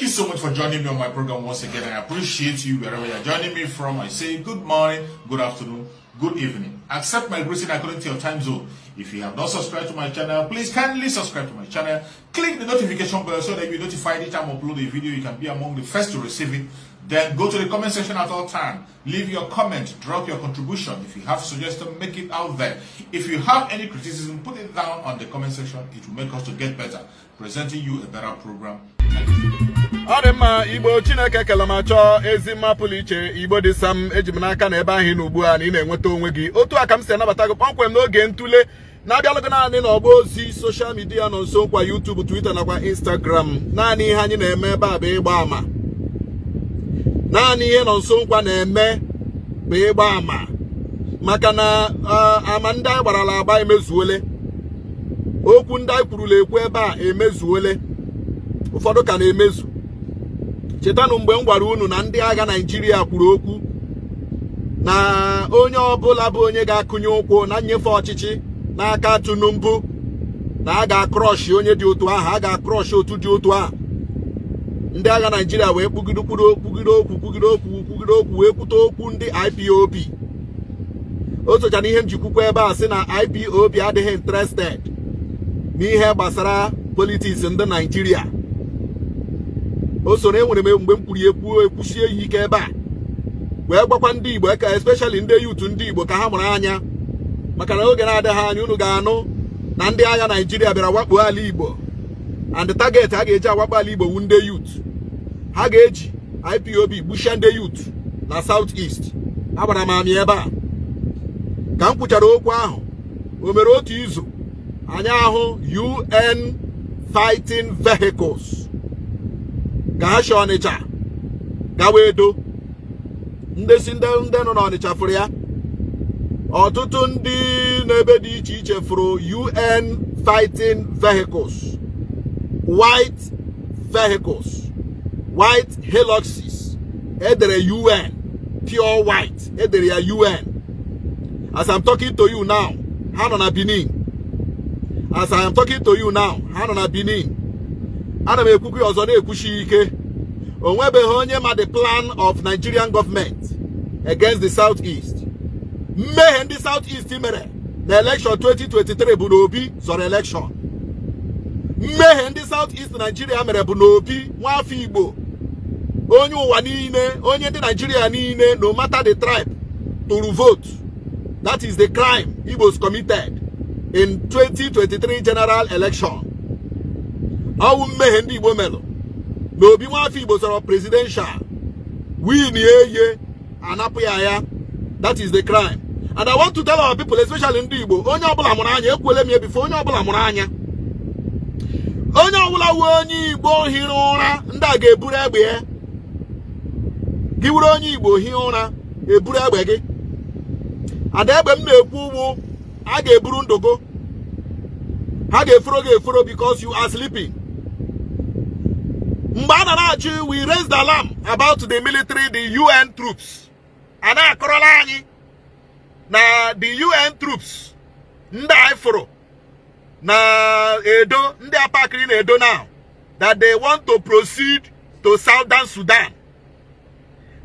you so much for joining me on my program once again. I appreciate you wherever you're joining me from. I say good morning, good afternoon, good evening. Accept my greeting according to your time zone. If you have not subscribed to my channel, please kindly subscribe to my channel. Click the notification bell so that you'll be notified each time I upload a video. You can be among the first to receive it. Then go to the comment section at all time. Leave your comment, drop your contribution. If you have suggestions, make it out there. If you have any criticism, put it down on the comment section. It will make us to get better, presenting you a better program. Ọdịmma Igbo Chineke kelamacho ezi mapụlụ iche Igbo dị sam ejimnaka na ebe ahụ n'ugbu a na ị na-enweta onwe gị otu aka m si anabata gị kpọmkwem n'oge ntụle na-abịalụgo naanị n'ọgba ozi soshal midia nọ nso nkwa YouTube, Twitter nakwa Instagram. Naanị ihe anyị na-eme ebe a bụ ịgba ama. Naanị ihe nọ nso nkwa na-eme bụ ịgba ama maka na ama ndị anyị gbarala agba emezuole, okwu ndị anyị kwurula ekwu ebe a emezuole, ụfọdụ ka na-emezu. Chetanụ mgbe m gwara unu na ndị agha Naịjirịa kwuru okwu na onye ọbụla bụ onye ga-akụnye ụkwụ na nnyefe ọchịchị n'aka Tinubu na a ga-akrọshị onye dị otu ahụ, a ga-akrọshị otu dị otu ahụ. Ndị agha Naịjirịa wee kwugide okwu wee kwute okwu ndị IPOB. O socha na ihe m ji kwukwa ebe a sị na IPOB adịghị interested n'ihe gbasara politiks ndị Naịjirịa. O so na enwere m mgbe m kwuru ekwusie ya ike ebe a wee gwakwa ndị Igbo, especially ndị youth ndị Igbo, ka ha mụrụ anya maka na oge na-adịghị anya unu ga-anụ na ndị agha Naịjirịa bịara wakpo ala Igbo, and the target ha ga-eji awakpo ala Igbo wu ndị youth. Ha ga-eji IPOB gbuchie ndị youth na South East. Agbara m amị ebe a ka m kwuchara okwu ahụ. O mere otu izu anyị ahụ UN fighting vehicles ka ha shi Ọnịcha gawa Edo. Ndị si ndị nọ n'Ọnịcha fụrụ ya. Ọtụtụ ndị n'ebe dị iche iche fụrụ UN fighting vehicles, white vehicles, white Hiluxes, edere UN, pure white, edere ya UN. As I'm talking to you now, ha nọ na Benin. As I am talking to you now, ha nọ na Benin. Ana m ekwukwu ọzọ na-ekwushi ike. Onwebeghị onye ma the plan of Nigerian government against the Southeast. Mmehie ndị Southeast mere na election 2023 bụ n'Obi zọrọ election. Mmehie ndị Southeast Nigeria mere bụ n'Obi nwafọ Igbo, onye ụwa niile, onye ndị Nigeria niile, no matter the tribe, to vote. That is the crime Igbos committed in 2023 general election. Ọwụ mmehie ndị Igbo melụ n'Obi nwafọ Igbo zọrọ presidential, win ye anapụ ya. That is the crime. And I want to tell our people, especially in Igbo, onye ọbụla mụrụ anya, ekwuole m ya before, onye ọbụla mụrụ anya. Onye ọbụla wu onye Igbo hiri ụra, ndị a ga-eburu egbe ya. Gị wuru onye Igbo hiri ụra, eburu egbe gị. Ada egbe m na-ekwu ugwu, a ga-eburu ndụgo. Ha ga-eforo gị eforo because you are sleeping. Mgbe a na-achị, we raised the alarm about the military, the UN troops. A na-akọrọla anyị na the UN troops ndị anyị fụrụ na Edo, ndị apakiri na Edo now, that they want to proceed to Southern Sudan.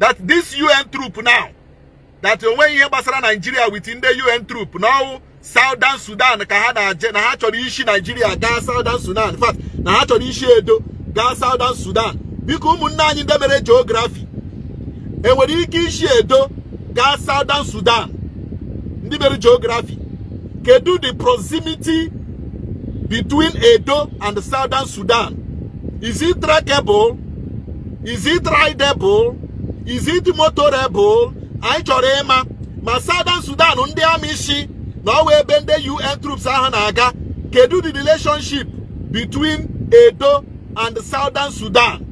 That this UN troop now, that onwe ihe gbasara Nigeria within the UN troop, now Southern Sudan ka ha na-aje, na ha chọrọ ishi Nigeria gaa Southern Sudan. In fact, na ha chọrọ ishi Edo gaa Southern Sudan. Biko ụmụnne anyị ndị mere geography, enwere ike ishi Edo gaa Southern Sudan? Ndị mere geography, kedu the proximity between Edo and Southern Sudan? Is it trackable? Is it rideable? Is it motorable? Anyị chọrọ ịma ma Southern Sudan ndị amị shi na ọwa ebe ndị UN troops ahụ na-aga. Kedu the relationship between Edo and Southern Sudan?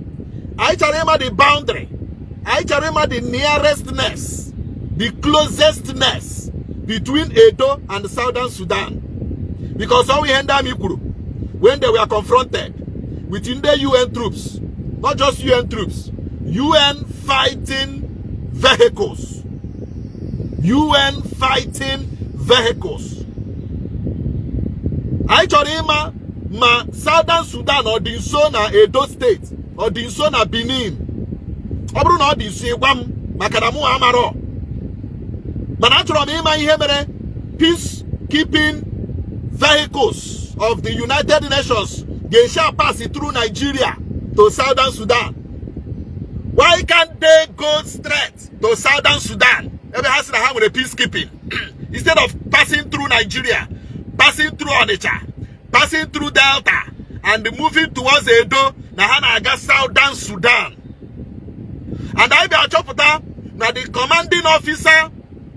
Anyị chọrọ ịma the boundary. Anyị chọrọ ịma the nearestness, the closestness between Edo and Southern Sudan. Because all we end up when they were confronted within the UN troops, not just UN troops, UN fighting vehicles. UN fighting vehicles. I chọrọ ịma ma Southern Sudan or the nso na Edo State ọ dị nso na Benin. Ọ bụrụ na ọ dị nso ịgwa m maka na mụ amarọ. Mana achọrọ m ịma ihe mere peacekeeping vehicles of the United Nations shall pass through Nigeria to Southern Sudan. Why can't they go straight to Southern Sudan? Every has to have with a peacekeeping instead of passing through Nigeria, passing through Onitsha, passing through Delta, and moving towards Edo, Nahana Aga Southern Sudan. And I be a chopper now the commanding officer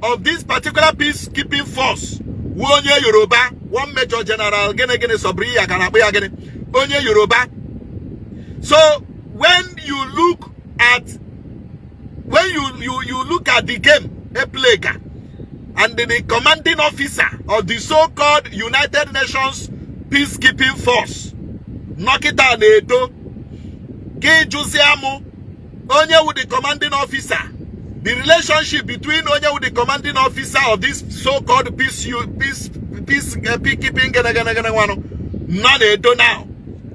of this particular peacekeeping force, Onye Yoruba, one Major General Gene Sobriya Kanabuya Gene, Onye Yoruba. So when you look at you look at the game, a plague, and the commanding officer of the so-called United Nations peacekeeping force, Nokita Nedo, Ge Josiamu, Onye with the commanding officer. The relationship between Onye with the commanding officer of this so-called peacekeeping non-Edo now,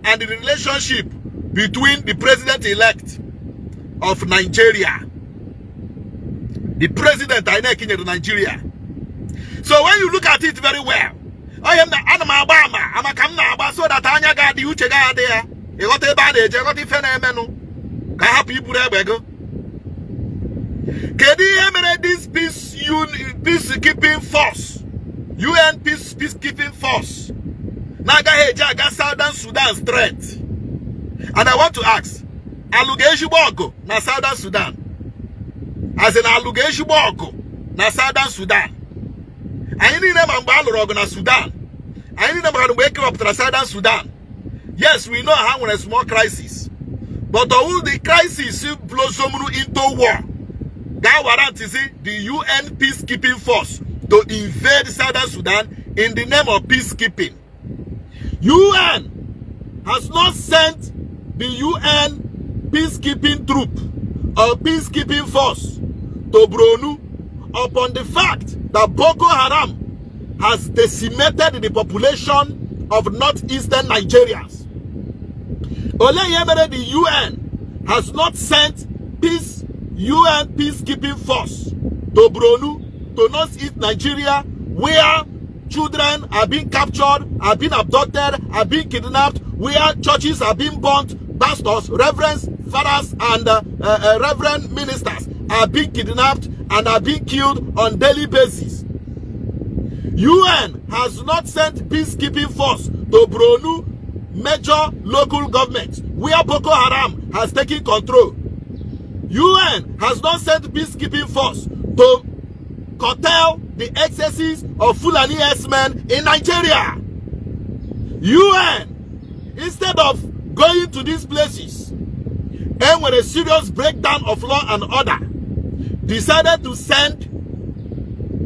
and the relationship between the president-elect of Nigeria, the president of Nigeria. So when you look at it very well, I am the Anama Obama, I'm a Kamna, so that Anya got the Uchega there. You got a bad age, I got the phenomenon. I have people there, Bego. Can you emanate this peacekeeping force? UN peacekeeping force. Naga Heja Southern Sudan straight. And I want to ask, Alugeshi Boko na Southern Sudan. As in Alugeshi Boko na Southern Sudan. I need them and na Sudan. I need them to wake up to Southern Sudan. Yes, we know how when a small crisis. But all the crisis blossom into war. That warrant is the UN peacekeeping force to invade Southern Sudan in the name of peacekeeping. UN has not sent the UN peacekeeping troop or peacekeeping force to Bronu upon the fact that Boko Haram has decimated the population of northeastern Nigerians. Ole Yemere, the UN has not sent UN peacekeeping force to Bronu, to northeast Nigeria, where children are being captured, are being abducted, are being kidnapped, where churches are being burnt, pastors, reverends, fathers, and reverend ministers are being kidnapped and are being killed on daily basis. UN has not sent peacekeeping force to Bronu, major local government, where Boko Haram has taken control. UN has not sent peacekeeping force to curtail the excesses of Fulani S-men in Nigeria. UN, instead of going to these places and with a serious breakdown of law and order, decided to send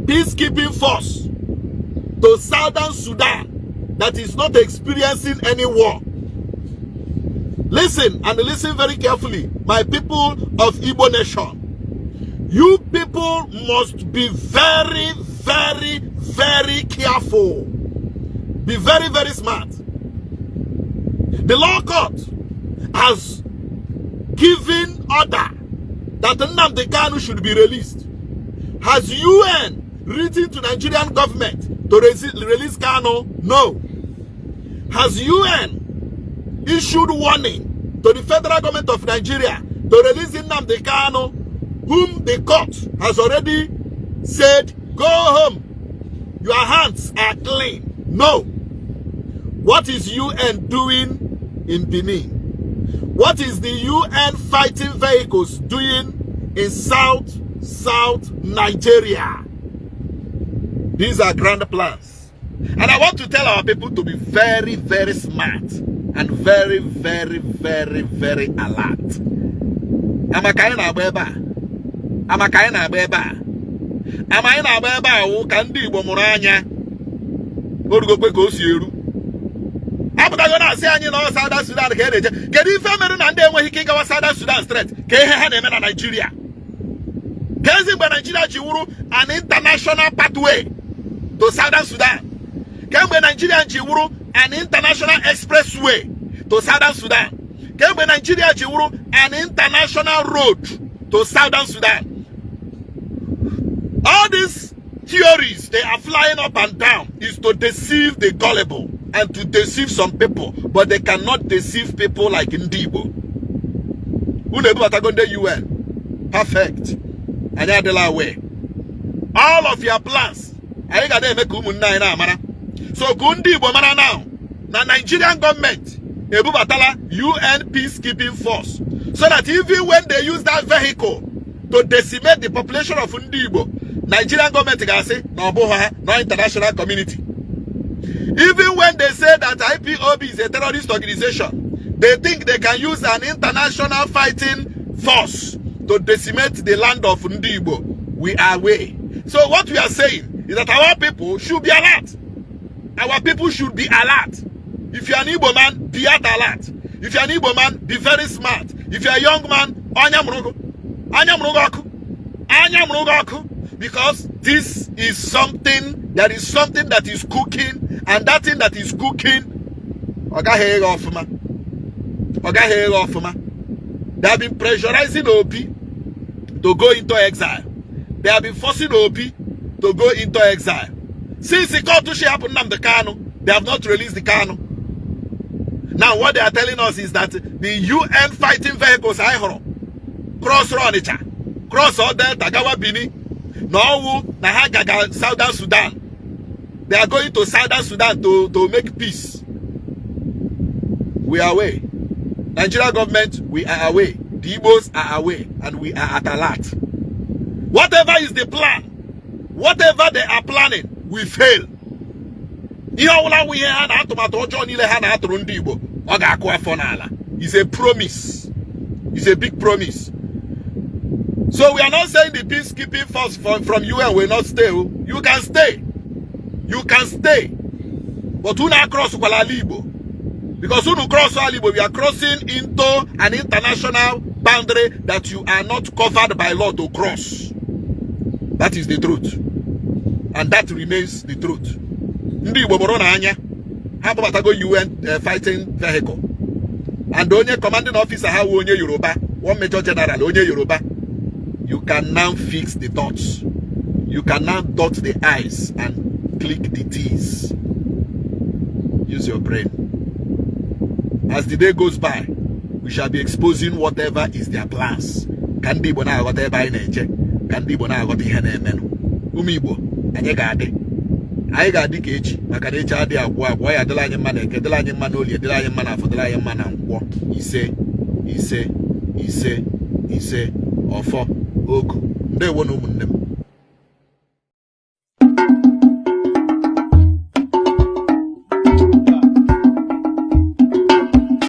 peacekeeping force to Southern Sudan that is not experiencing any war. Listen, and listen very carefully, my people of Igbo nation. You people must be very, very, very careful. Be very, very smart. The law court has given order that Nnamdi Kanu should be released. Has UN written to Nigerian government to release Kanu? No. Has UN issued warning to the federal government of Nigeria to release Nnamdi Kanu, whom the court has already said, go home, your hands are clean? No. What is UN doing in Benin? What is the UN fighting vehicles doing in South Nigeria? These are grand plans. And I want to tell our people to be very, very smart and very, very, very, very alert. Amakaina beba. Amakaina beba. Amaina beba o kandi Igbo muranya. Orugokwe ka osieru. Abutago na say anyi no Southern Sudan ka ereje. Kedu ife meru na ndị enweghị ike gawa Southern Sudan straight ka ihe ha na-eme na Nigeria. Kezi mgbe Nigeria ji wuru an international pathway to Southern Sudan. Kemgbe Nigeria ji wuru an international expressway to Southern Sudan. Kemgbe Nigeria jiwuru an international road to Southern Sudan. All these theories they are flying up and down is to deceive the gullible and to deceive some people, but they cannot deceive people like Igbo. UN. Perfect. And they're away. All of your plans. I got to make so Igbo mana now. The Nigerian government UN peacekeeping force. So that even when they use that vehicle to decimate the population of Igbo, Nigerian government can say no international community. Even when they say that IPOB is a terrorist organization, they think they can use an international fighting force to decimate the land of Igbo. We are away. So what we are saying is that our people should be alert. Our people should be alert. If you're an Igbo man, be at alert. If you're an Igbo man, be very smart. If you're a young man, because this is something, there is something that is cooking, and that thing that is cooking, they have been pressurizing OP to go into exile. They have been forcing OP to go into exile. Since the court to happen on the Kano, they have not released the Kano. Now what they are telling us is that the UN fighting vehicles cross Ronicha, cross all there, Tagawa Bini, now Nahagaga, Southern Sudan. They are going to Southern Sudan to make peace. We are away. Nigeria government, we are away. The Igbos are away, and we are at alert. Whatever is the plan, whatever they are planning, we fail. It's a promise. It's a big promise. So we are not saying the peacekeeping force from UN will not stay. You can stay. You can stay. But we not cross Libo. Because when you cross Libo, we are crossing into an international boundary that you are not covered by law to cross. That is the truth. And that remains the truth. How about I go UN fighting vehicle? And the only commanding officer, how only Yoruba, one major general, only Yoruba. You can now fix the dots. You can now dot the I's and click the T's. Use your brain. As the day goes by, we shall be exposing whatever is their plans. Can be bona whatever in a check. Can be bona what the hen menu. Umibo, and ye got it. I got the cage. Makadecha de Agua, why are the lion man, Kedelanian Manoli, the lion man for the lion man and walk. He say, or for Oku. They won't know them.